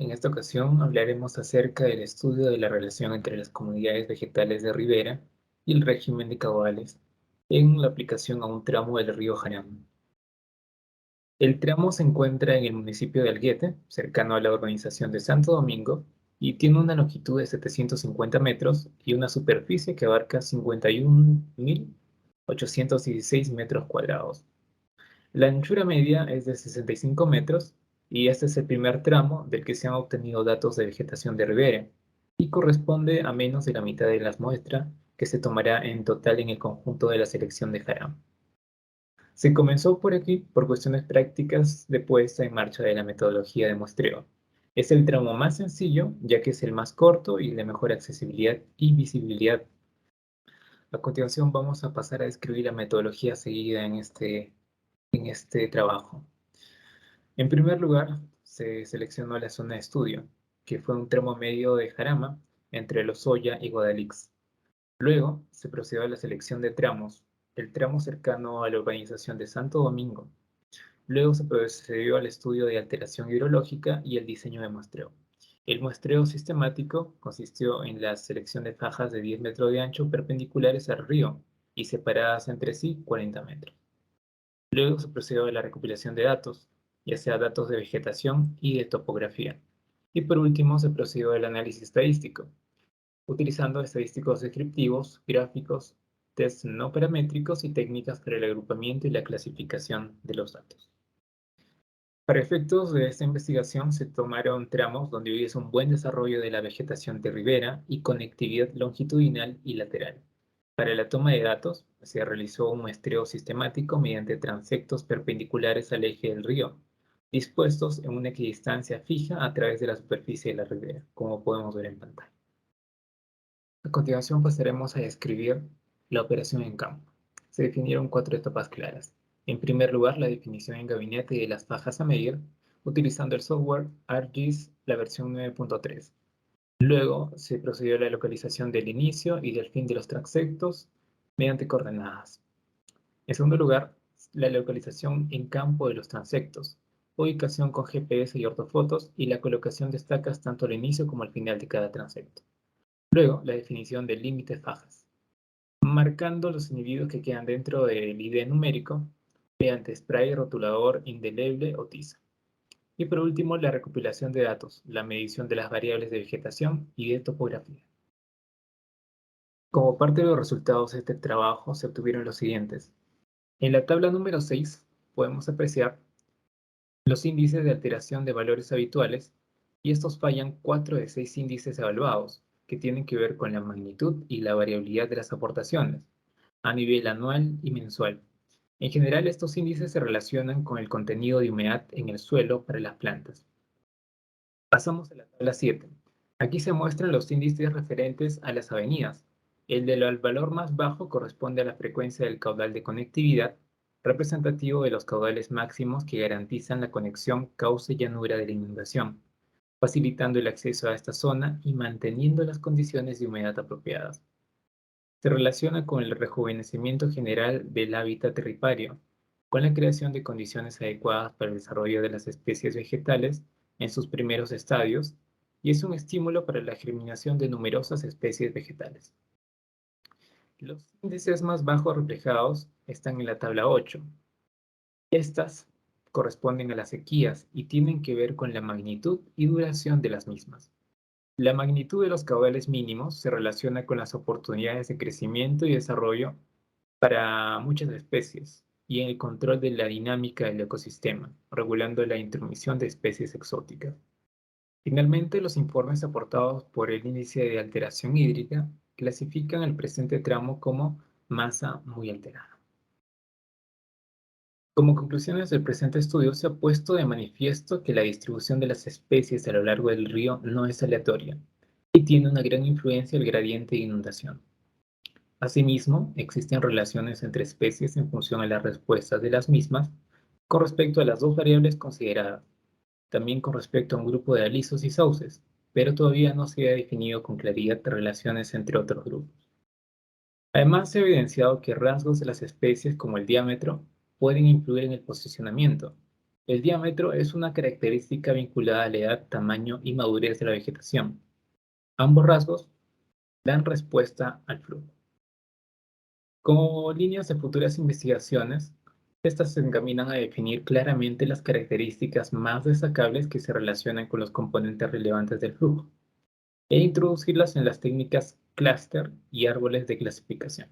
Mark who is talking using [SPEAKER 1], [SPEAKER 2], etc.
[SPEAKER 1] En esta ocasión hablaremos acerca del estudio de la relación entre las comunidades vegetales de ribera y el régimen de caudales en la aplicación a un tramo del río Jarama. El tramo se encuentra en el municipio de Alguete, cercano a la urbanización de Santo Domingo, y tiene una longitud de 750 metros y una superficie que abarca 51.816 metros cuadrados. La anchura media es de 65 metros y este es el primer tramo del que se han obtenido datos de vegetación de ribera y corresponde a menos de la mitad de las muestras que se tomará en total en el conjunto de la selección de Jaram. Se comenzó por aquí por cuestiones prácticas de puesta en marcha de la metodología de muestreo. Es el tramo más sencillo ya que es el más corto y de mejor accesibilidad y visibilidad. A continuación vamos a pasar a describir la metodología seguida en este trabajo. En primer lugar, se seleccionó la zona de estudio, que fue un tramo medio de Jarama entre Lozoya y Guadalix. Luego, se procedió a la selección de tramos, el tramo cercano a la urbanización de Santo Domingo. Luego se procedió al estudio de alteración hidrológica y el diseño de muestreo. El muestreo sistemático consistió en la selección de fajas de 10 metros de ancho perpendiculares al río y separadas entre sí 40 metros. Luego se procedió a la recopilación de datos, ya sea datos de vegetación y de topografía. Y por último se procedió al análisis estadístico, utilizando estadísticos descriptivos, gráficos, tests no paramétricos y técnicas para el agrupamiento y la clasificación de los datos. Para efectos de esta investigación se tomaron tramos donde hubiese un buen desarrollo de la vegetación de ribera y conectividad longitudinal y lateral. Para la toma de datos, se realizó un muestreo sistemático mediante transectos perpendiculares al eje del río, dispuestos en una equidistancia fija a través de la superficie de la ribera, como podemos ver en pantalla. A continuación pasaremos a describir la operación en campo. Se definieron 4 etapas claras. En primer lugar, la definición en gabinete de las fajas a medir, utilizando el software ArcGIS, la versión 9.3. Luego se procedió a la localización del inicio y del fin de los transectos mediante coordenadas. En segundo lugar, la localización en campo de los transectos, ubicación con GPS y ortofotos y la colocación de estacas tanto al inicio como al final de cada transecto. Luego, la definición del límite fajas, marcando los individuos que quedan dentro del ID numérico mediante spray, rotulador, indeleble o tiza. Y por último, la recopilación de datos, la medición de las variables de vegetación y de topografía. Como parte de los resultados de este trabajo se obtuvieron los siguientes. En la tabla número 6 podemos apreciar los índices de alteración de valores habituales y estos fallan 4 de 6 índices evaluados que tienen que ver con la magnitud y la variabilidad de las aportaciones a nivel anual y mensual. En general, estos índices se relacionan con el contenido de humedad en el suelo para las plantas. Pasamos a la tabla 7. Aquí se muestran los índices referentes a las avenidas. El del valor más bajo corresponde a la frecuencia del caudal de conectividad, representativo de los caudales máximos que garantizan la conexión cauce-llanura de la inundación, facilitando el acceso a esta zona y manteniendo las condiciones de humedad apropiadas. Se relaciona con el rejuvenecimiento general del hábitat ripario, con la creación de condiciones adecuadas para el desarrollo de las especies vegetales en sus primeros estadios y es un estímulo para la germinación de numerosas especies vegetales. Los índices más bajos reflejados están en la tabla 8. Estas corresponden a las sequías y tienen que ver con la magnitud y duración de las mismas. La magnitud de los caudales mínimos se relaciona con las oportunidades de crecimiento y desarrollo para muchas especies y en el control de la dinámica del ecosistema, regulando la intromisión de especies exóticas. Finalmente, los informes aportados por el Índice de Alteración Hídrica clasifican el presente tramo como masa muy alterada. Como conclusiones del presente estudio, se ha puesto de manifiesto que la distribución de las especies a lo largo del río no es aleatoria y tiene una gran influencia el gradiente de inundación. Asimismo, existen relaciones entre especies en función a las respuestas de las mismas con respecto a las dos variables consideradas, también con respecto a un grupo de alisos y sauces, pero todavía no se ha definido con claridad relaciones entre otros grupos. Además, se ha evidenciado que rasgos de las especies como el diámetro pueden influir en el posicionamiento, El diámetro es una característica vinculada a la edad, tamaño y madurez de la vegetación. Ambos rasgos dan respuesta al flujo. Como líneas de futuras investigaciones, estas se encaminan a definir claramente las características más destacables que se relacionan con los componentes relevantes del flujo e introducirlas en las técnicas clúster y árboles de clasificación.